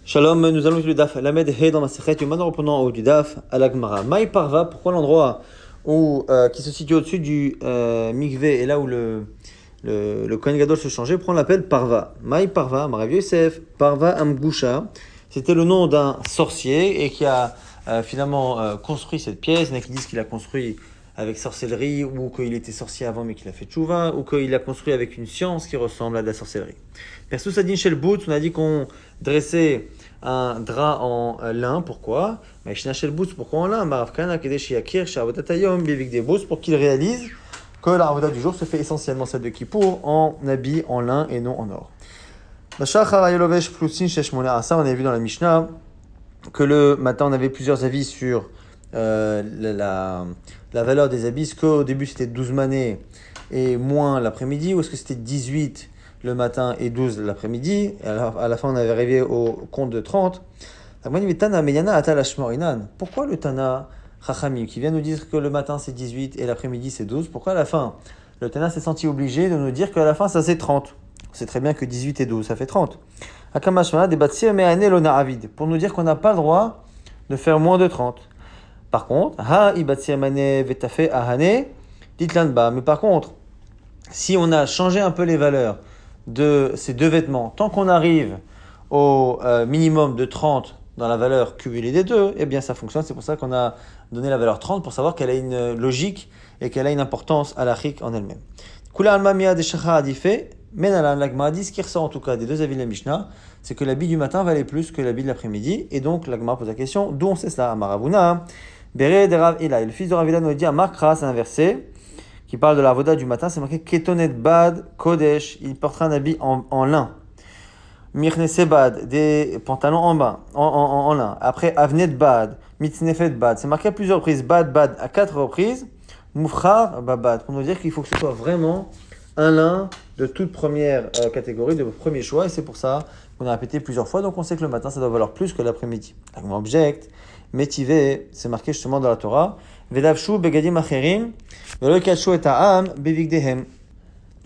Shalom, nous allons lire le daf Lamed He dans ma sechet. Maintenant, reprenons en haut du daf à la Gemara. Maï Parva, pourquoi l'endroit qui se situe au-dessus du mikvé et là où le Kohen Gadol se changeait, prend l'appel Parva. Maï Parva, Marav Yosef, Parva Amgusha. C'était le nom d'un sorcier et qui a finalement construit cette pièce. Il y en a qui disent qu'il a construit avec sorcellerie, ou qu'il était sorcier avant mais qu'il a fait tchouva, ou qu'il a construit avec une science qui ressemble à de la sorcellerie. Perso Sadin Shel Bout, on a dit qu'on dressait un drap en lin, pourquoi? Mais Shina Shel Bout, pourquoi en lin? Maravkana Kedeshi Akir, Shavodatayom, Bivik des Bout, pour qu'il réalise que la avoda du jour se fait essentiellement celle de Kippour en habit en lin et non en or. Ça, on avait vu dans la Mishnah que le matin on avait plusieurs avis sur la valeur des habits. Est-ce qu'au début c'était 12 manées et moins l'après-midi, ou est-ce que c'était 18 le matin et 12 l'après-midi? Et à la fin on avait arrivé au compte de 30. Pourquoi le Tana Chachamim qui vient nous dire que le matin c'est 18 et l'après-midi c'est 12, pourquoi à la fin le Tana s'est senti obligé de nous dire qu'à la fin ça c'est 30? C'est très bien que 18 et 12 ça fait 30. Pour nous dire qu'on n'a pas le droit de faire moins de 30. Par contre, mais par contre, si on a changé un peu les valeurs de ces deux vêtements, tant qu'on arrive au minimum de 30 dans la valeur cumulée des deux, eh bien ça fonctionne. C'est pour ça qu'on a donné la valeur 30 pour savoir qu'elle a une logique et qu'elle a une importance à l'achik en elle-même. Kula alma miya de shachar adifé, menalan l'agma dit, ce qui ressort en tout cas des deux avis de la Mishnah, c'est que l'habit du matin valait plus que l'habit de l'après-midi. Et donc l'agma pose la question, d'où on sait cela? Amaravuna, Bere de Rav Ila. Et le fils de Rav Ila nous dit à Markra, c'est un verset qui parle de la avoda du matin, c'est marqué Ketonet Bad Kodesh, il portera un habit en lin. Mirnese Bad, des pantalons en lin. Après Avnet Bad, Mitznefet Bad, c'est marqué à plusieurs reprises, Bad à 4 reprises, Moufrar Babad, pour nous dire qu'il faut que ce soit vraiment un lin de toute première catégorie, de votre premier choix, et c'est pour ça qu'on a répété plusieurs fois, donc on sait que le matin ça doit valoir plus que l'après-midi. L'agma objecte, Métivé, c'est marqué justement dans la Torah, Vedavshu begadim acherim, velo kachu et ha'am bevigdehem.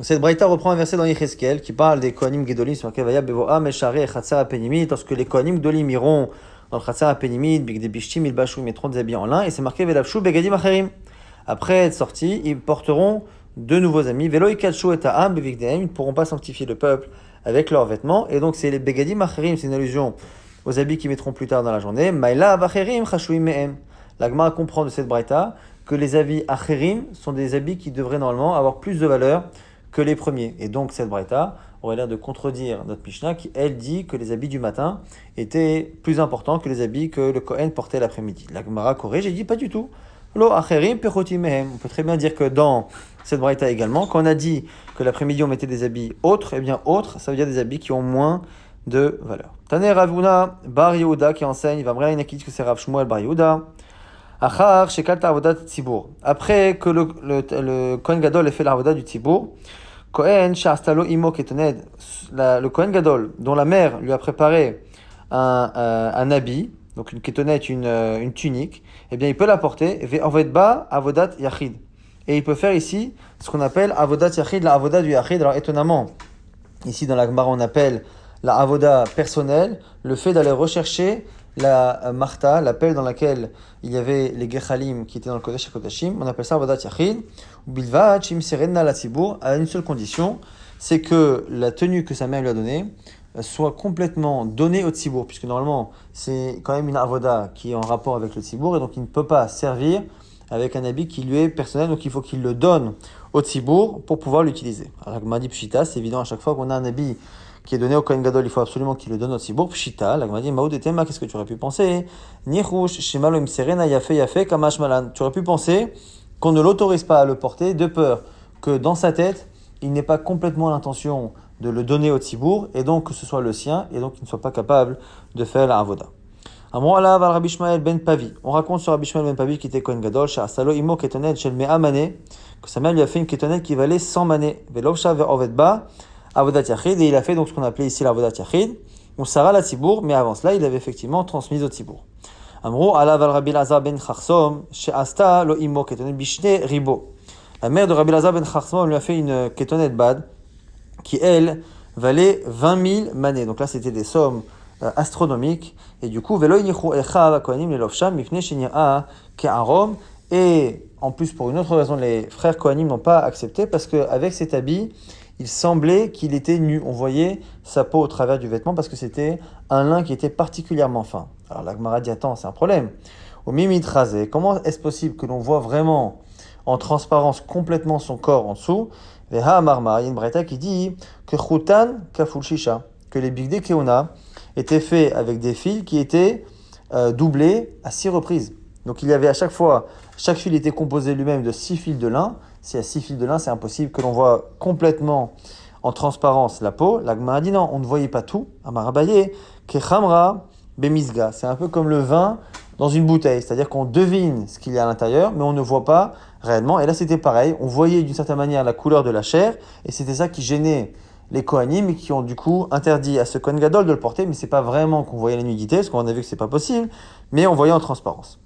Cette braïta reprend un verset dans Yecheskel qui parle des Kohanim Gedolim, c'est marqué Vaya bevoa meshare et chatzar apenimit, lorsque les Kohanim Gedolim iront dans le chatzar apenimit, bigde bishtim, ils bashou, ils mettront des habits en lin, et c'est marqué Vedavshu begadim acherim. Après être sortis, ils porteront de nouveaux habits, velo kachu et ha'am bevigdehem, ils ne pourront pas sanctifier le peuple avec leurs vêtements, et donc c'est les begadim acherim, c'est une allusion aux habits qu'ils mettront plus tard dans la journée. Maïla avacherim chashuim mehem. L'agma comprend de cette braïta que les habits acherim sont des habits qui devraient normalement avoir plus de valeur que les premiers. Et donc cette braïta aurait l'air de contredire notre Mishnah qui, elle, dit que les habits du matin étaient plus importants que les habits que le Kohen portait l'après-midi. L'agmara corrige et dit pas du tout. Lo acherim pechotim mehem. On peut très bien dire que dans cette braïta également, quand on a dit que l'après-midi on mettait des habits autres, eh bien autres, ça veut dire des habits qui ont moins de valeur. Taner Ravuna Bar Yehuda qui enseigne, va me rien qui dit que c'est Rav Shmuel Bar Yehuda. Achar Shekalta Avodat Tzibour. Après que le Kohen Gadol ait fait l'avoda du Tzibour, Kohen Shastalo Imo Ketoned, le Kohen Gadol dont la mère lui a préparé un habit, donc une ketonette, une tunique, eh bien il peut la porter. Ve'ovedba Avodat Yachid. Et il peut faire ici ce qu'on appelle Avodat Yachid, la avoda du Yachid. Alors étonnamment, ici dans la Gemara on appelle la avoda personnelle, le fait d'aller rechercher la marta, la pelle dans laquelle il y avait les gechalim qui étaient dans le Kodesh HaKodashim, on appelle ça avodat yachid, ou bilvat shim serenna la tzibour, à une seule condition, c'est que la tenue que sa mère lui a donnée soit complètement donnée au tzibour, puisque normalement c'est quand même une avoda qui est en rapport avec le tzibour, et donc il ne peut pas servir avec un habit qui lui est personnel, donc il faut qu'il le donne au tzibour pour pouvoir l'utiliser. Alors, Gmadi Pshita, c'est évident à chaque fois qu'on a un habit qui est donné au Kohen Gadol, il faut absolument qu'il le donne au Tzibour. Pshita, la Gemara dit, Maoud et Tema, qu'est-ce que tu aurais pu penser? Nichouch, Shemalo Imserena, Yafe, Kamash Malan. Tu aurais pu penser qu'on ne l'autorise pas à le porter, de peur que dans sa tête, il n'ait pas complètement l'intention de le donner au Tzibour, et donc que ce soit le sien, et donc qu'il ne soit pas capable de faire la avoda. Amroala val Rabbi Shmael ben Pavi. On raconte sur Rabbi Shmael ben Pavi qui était Kohen Gadol, Sha'asalo Imo Ketonet Shel Mea Mané, que sa mère lui a fait une ketonet qui valait 100 manées. Velovsha ve'ovedba. Avodat Yachid, et il a fait donc ce qu'on appelait ici l'Avodat Yachid, ou Sarah la Tzibour, mais avant cela, il avait effectivement transmis au Tzibour. Amro, ala val Rabbi Lazar ben Charsom, she'asta lo imo ketonet bishne ribo. La mère de Rabbi Lazar ben Charsom lui a fait une ketonet bad, qui elle, valait 20 000 manées. Donc là, c'était des sommes astronomique. Et du coup, Velo yinichu echav kohanim lelovsham mifnei sheni'a ke'arom. Et en plus, pour une autre raison, les frères Kohanim n'ont pas accepté parce qu'avec cet habit, il semblait qu'il était nu. On voyait sa peau au travers du vêtement parce que c'était un lin qui était particulièrement fin. Alors la Gemara dit, attends, c'est un problème. Au mimit rasé, comment est-ce possible que l'on voit vraiment en transparence complètement son corps en dessous? Veha marma, il y a une braïta qui dit que chutan kaful shisha, que les bigdei keuna étaient faits avec des fils qui étaient doublés à 6 reprises. Donc il y avait à chaque fois, chaque fil était composé lui-même de 6 fils de lin. S'il y a 6 fils de lin, c'est impossible que l'on voit complètement en transparence la peau. La Gemara dit non, on ne voyait pas tout. Amarabaye, kechamra bemisga. C'est un peu comme le vin dans une bouteille, c'est-à-dire qu'on devine ce qu'il y a à l'intérieur, mais on ne voit pas réellement. Et là, c'était pareil. On voyait d'une certaine manière la couleur de la chair, et c'était ça qui gênait les Kohanim, qui ont du coup interdit à ce Kohen Gadol de le porter, mais c'est pas vraiment qu'on voyait la nudité, parce qu'on a vu que c'est pas possible, mais on voyait en transparence.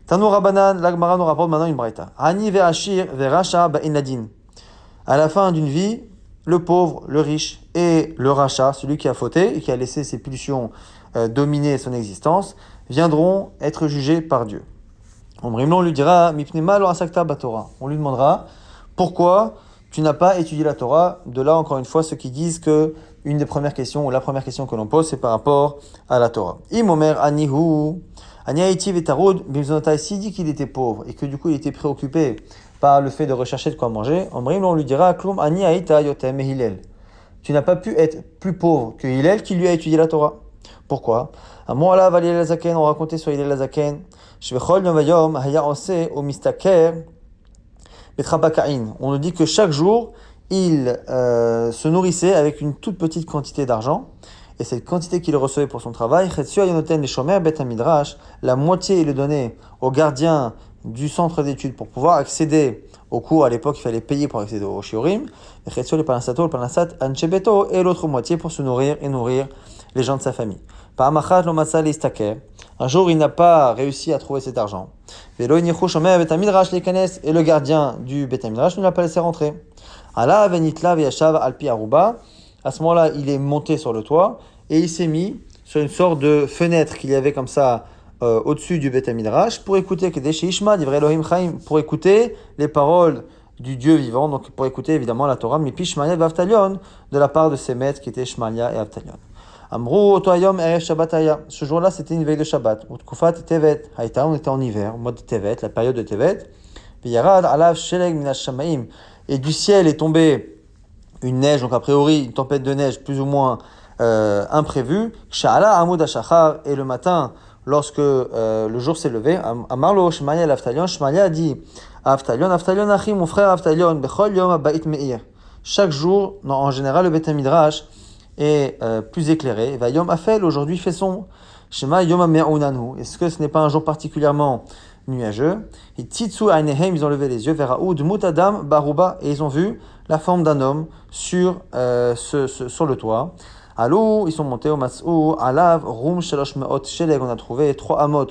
Tanu Rabbanan, la Gemara nous rapporte maintenant une braïta. Ani ve'ashir ve'racha ba'in ladin. À la fin d'une vie, le pauvre, le riche et le racha, celui qui a fauté et qui a laissé ses pulsions dominer son existence, viendront être jugés par Dieu. On lui dira, Mipnema lo asakta batora. On lui demandera pourquoi tu n'as pas étudié la Torah. De là, encore une fois, ceux qui disent que une des premières questions, ou la première question que l'on pose, c'est par rapport à la Torah. Imomer anihu. Aniaïti vetarud bimzonotai, s'il dit qu'il était pauvre et que du coup il était préoccupé par le fait de rechercher de quoi manger, on lui dira Klum aniaïta yotem Hillel. Tu n'as pas pu être plus pauvre que Hillel qui lui a étudié la Torah. Pourquoi? On racontait sur Hillel Azaken, on nous dit que chaque jour il se nourrissait avec une toute petite quantité d'argent. Et cette quantité qu'il recevait pour son travail, la moitié il le donnait au gardien du centre d'études pour pouvoir accéder aux cours. À l'époque, il fallait payer pour accéder au shiurim. Et l'autre moitié pour se nourrir et nourrir les gens de sa famille. Un jour, il n'a pas réussi à trouver cet argent. Et le gardien du Bet HaMidrash ne l'a pas laissé rentrer. À ce moment-là, il est monté sur le toit et il s'est mis sur une sorte de fenêtre qu'il y avait comme ça au-dessus du Bet HaMidrash pour écouter pour écouter les paroles du Dieu vivant, donc pour écouter évidemment la Torah, Mipi Shmaya et Avtalion, de la part de ses maîtres qui étaient Shmaya et Avtalion. Amrou otoyom erev Shabbataya. Ce jour-là, c'était une veille de Shabbat. Utkufat Tevet. Haïta, on était en hiver, au mois de Tevet, la période de Tevet. Viyarad alav sheleg minash shamaim. Et du ciel est tombée une neige, donc a priori une tempête de neige plus ou moins imprévue. Sha'ala amud hashachar. Et le matin, lorsque le jour s'est levé, Amarlo Shmaya l'Aftalion. Shmaya a dit Aftalion, Aftalion achim, mon frère Aftalion, bechol yom abait meir. Chaque jour, en général, le Bet HaMidrash est plus éclairé. Va yom afel, aujourd'hui fait sombre. Shema yom ame'unanu. Est-ce que ce n'est pas un jour particulièrement nuageux? Et titsu ainehem, ils ont levé les yeux vers Aoud mutadam baruba, et ils ont vu la forme d'un homme sur le toit. Allô, ils sont montés au Mas'ou, Alav, Rum, Shalosh Meot, Sheleg, on a trouvé 3 amot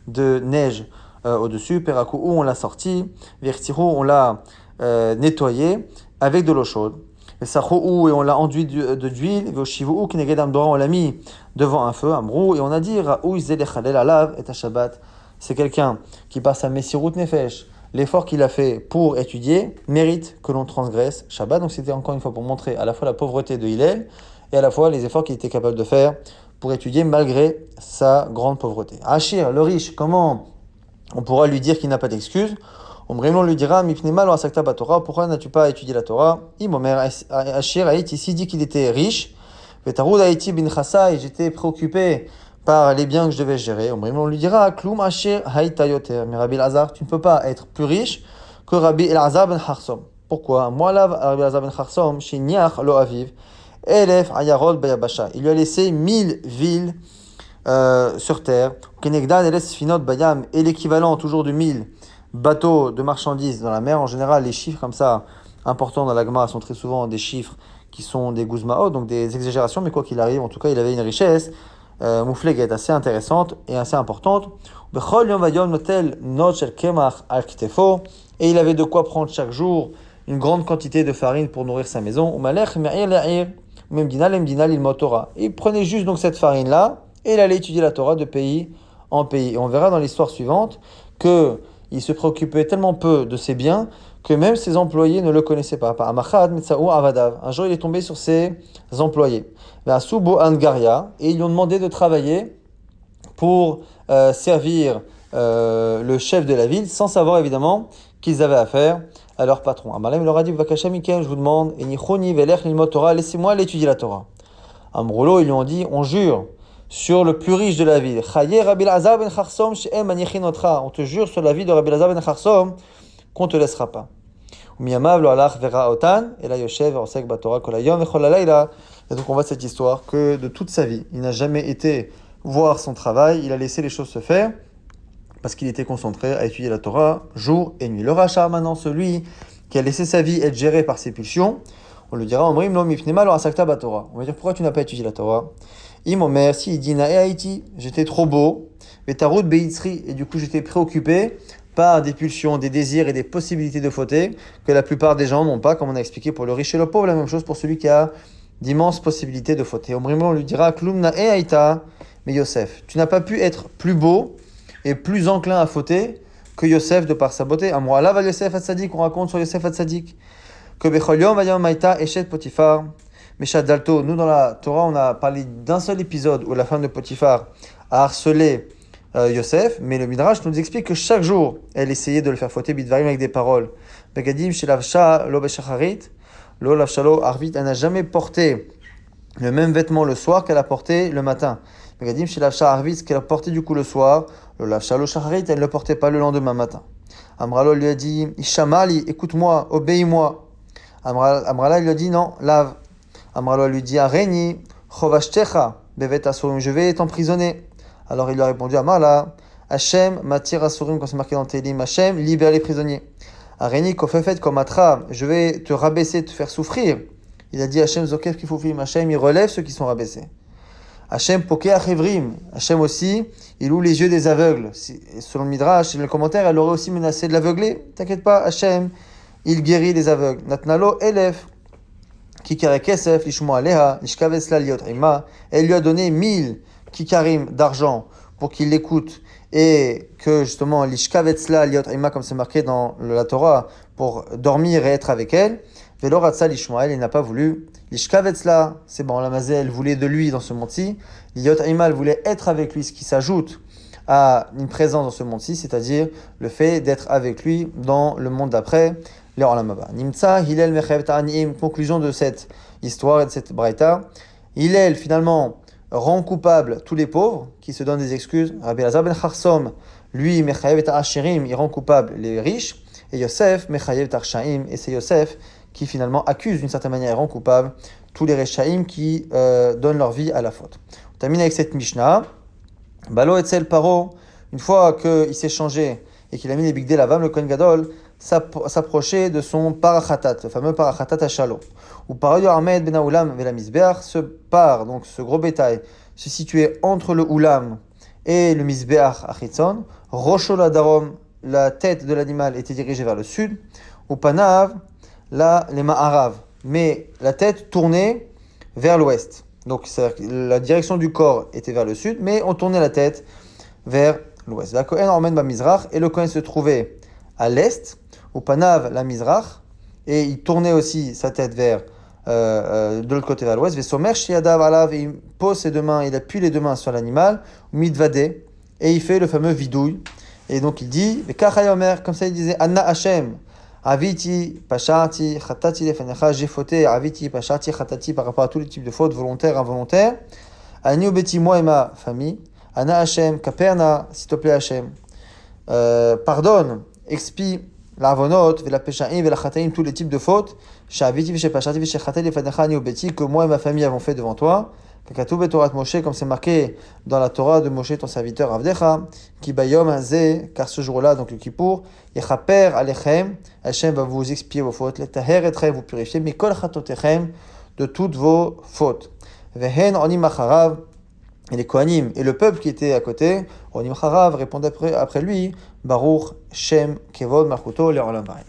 de neige au-dessus. Perakou, on l'a sorti. Vertiru, on l'a nettoyé avec de l'eau chaude. Sachou, et on l'a enduit d'huile. Voshivu, Kinegedam Dora, on l'a mis devant un feu, Amrou, et on a dit Raou, Zelechalel, Alav, et Shabbat. C'est quelqu'un qui passe à Messirut Nefesh. L'effort qu'il a fait pour étudier mérite que l'on transgresse Shabbat. Donc c'était encore une fois pour montrer à la fois la pauvreté de Hillel et à la fois les efforts qu'il était capable de faire pour étudier malgré sa grande pauvreté. Achir, le riche, comment on pourra lui dire qu'il n'a pas d'excuse? On lui dira, Mipnema lo asakta batora, pourquoi n'as-tu pas étudié la Torah? Imomer Achir a ici dit qu'il était riche. Vetarud Haïti bin Chassa, et j'étais préoccupé par les biens que je devais gérer. On lui dira, Klum Achir Haïta yoter. Mais Rabbi Elazar, tu ne peux pas être plus riche que Rabbi Elazar ben Charsom. Pourquoi? Moi, là, Rabbi Elazar ben Charsom, Shiniach lo aviv. Elef Ayarol Bayabasha. Il lui a laissé 1000 villes sur terre. Kenegdan Eles Finot Bayam. Et l'équivalent toujours de 1000 bateaux de marchandises dans la mer. En général, les chiffres comme ça, importants dans la Gemara, sont très souvent des chiffres qui sont des guzmaot, donc des exagérations. Mais quoi qu'il arrive, en tout cas, il avait une richesse moufleget assez intéressante et assez importante. Et il avait de quoi prendre chaque jour une grande quantité de farine pour nourrir sa maison. même dina, lem dina, l'ilmot Torah. Il prenait juste donc cette farine-là, et il allait étudier la Torah de pays en pays. Et on verra dans l'histoire suivante qu'il se préoccupait tellement peu de ses biens que même ses employés ne le connaissaient pas. Un jour, il est tombé sur ses employés. Et ils lui ont demandé de travailler pour servir le chef de la ville, sans savoir évidemment qu'ils avaient affaire à leur patron. Amalem leur a dit, je vous demande, laissez-moi aller étudier la Torah. Amroulo, ils lui ont dit, on jure sur le plus riche de la ville. On te jure sur la vie de Rabbi Elazar ben Charsom qu'on ne te laissera pas. Et donc on voit cette histoire que de toute sa vie, il n'a jamais été voir son travail, il a laissé les choses se faire parce qu'il était concentré à étudier la Torah jour et nuit. Le rachat maintenant, celui qui a laissé sa vie être géré par ses pulsions, on lui dira, on va dire, pourquoi tu n'as pas étudié la Torah? Imomer, si il dit Haïti, j'étais trop beau, mais ta route Beitri, et du coup j'étais préoccupé par des pulsions, des désirs et des possibilités de fauter que la plupart des gens n'ont pas, comme on a expliqué pour le riche et le pauvre, la même chose pour celui qui a d'immenses possibilités de fauter. On lui dira Klumna Haïta, mais Yosef, tu n'as pas pu être plus beau et plus enclin à fauter que Yosef de par sa beauté. Amroala va Yosef Hatzadik, on raconte sur Yosef Hatzadik que Becholiom Vayam Maïta Eshet Potiphar. Meshad Dalto, nous dans la Torah, on a parlé d'un seul épisode où la femme de Potiphar a harcelé Yosef, mais le Midrash nous explique que chaque jour, elle essayait de le faire fauter bidvarim avec des paroles. Begadim shelavsha lo beshacharit, lo lavshalo arvit, elle n'a jamais porté le même vêtement le soir qu'elle a porté le matin. Begadim shelavsha arvit, ce qu'elle a porté du coup le soir, lo lavshalo shacharit, elle ne le portait pas le lendemain matin. Amralo lui a dit, Ishamali, écoute-moi, obéis-moi. Amrala lui a dit, non, lave. Amralo lui dit, Areni, chovashtecha, bevet asurim, je vais t'emprisonner. Alors il lui a répondu, Amala, Hachem, matir asurim, comme c'est marqué dans Télim, Hachem, libère les prisonniers. Areni, kofefet, komatra, je vais te rabaisser, te faire souffrir. Il a dit, Hachem, zokef, kifufim, Hachem, il relève ceux qui sont rabaissés. Hachem, pokeh, achevrim, Hachem aussi, il ouvre les yeux des aveugles. Selon le Midrash, le commentaire, elle aurait aussi menacé de l'aveugler. T'inquiète pas, Hachem, il guérit les aveugles. Natnalo, elef. Kikare kesef, lishmo aleha, lishkavesla liot ima. Elle lui a donné 1000 kikarim d'argent pour qu'il l'écoute et que justement, lishkavesla liot ima, comme c'est marqué dans la Torah, pour dormir et être avec elle. Veloratsa lishmoel, il n'a pas voulu. Lishkavesla, c'est bon, la mazé, elle voulait de lui dans ce monde-ci. Liot ima, elle voulait être avec lui, ce qui s'ajoute à une présence dans ce monde-ci, c'est-à-dire le fait d'être avec lui dans le monde d'après. Nimtsa, Hillel Mechayev Ta'anim, conclusion de cette histoire et de cette braïta. Hillel, finalement, rend coupable tous les pauvres qui se donnent des excuses. Rabbi Elazar ben Charsom, lui, Mechayev Ta'ashirim, il rend coupable les riches. Et Yosef, Mechayev Ta'arshaim, et c'est Yosef qui finalement accuse d'une certaine manière et rend coupable tous les Rechaim qui donnent leur vie à la faute. On termine avec cette Mishnah. Balo Etzel Paro, une fois qu'il s'est changé et qu'il a mis les bigdei lavam, le Kohen Gadol s'approcher de son parachatat, le fameux parachatat à Shalom. Ou par Ahmed ben Aoulam ve la Mizbeach, donc ce gros bétail, se situait entre le Oulam et le Mizbeach Achitzon. Roshol Darom, la tête de l'animal était dirigée vers le sud. Ou Panav, les Ma'arav, mais la tête tournait vers l'ouest. Donc la direction du corps était vers le sud, mais on tournait la tête vers l'ouest. La Kohen Ormen ba Mizrach, et le Kohen se trouvait à l'est, au Panav la Mizrach, et il tournait aussi sa tête vers de l'autre côté vers l'ouest. Vesomer shiadav alav, et il pose ses deux mains, il appuie les deux mains sur l'animal, midvade, et il fait le fameux vidouille. Et donc il dit, comme ça il disait, Anna Hashem, Aviti, Pashati, Khatati, Lefenecha, j'ai fauté, Aviti, Pashati, Khatati, par rapport à tous les types de fautes, volontaires, involontaires. Ani Obeti, moi et ma famille. Anna Hashem, Kaperna, s'il te plaît Hashem. Pardonne, expie la avonot, la peshaim, la chataim, tous les types de fautes. Shaviti, Pashati, Chatati, Lefenecha, Ani Obeti, que moi et ma famille avons fait devant toi. Kakatou Betorat Moshe, comme c'est marqué dans la Torah de Moshe, ton serviteur Avdecha, qui bayom azé, car ce jour-là, donc le Kippour, Yechaper Alechem, Hachem va vous expier vos fautes, Letaher etrem, vous purifier, Mikol Chatotechem, de toutes vos fautes. Vehen Onim Acharav, et les Kohanim, et le peuple qui était à côté, Onim Acharav répondait après lui, Baruch Shem Kevod Malchuto Le'olam Vaed.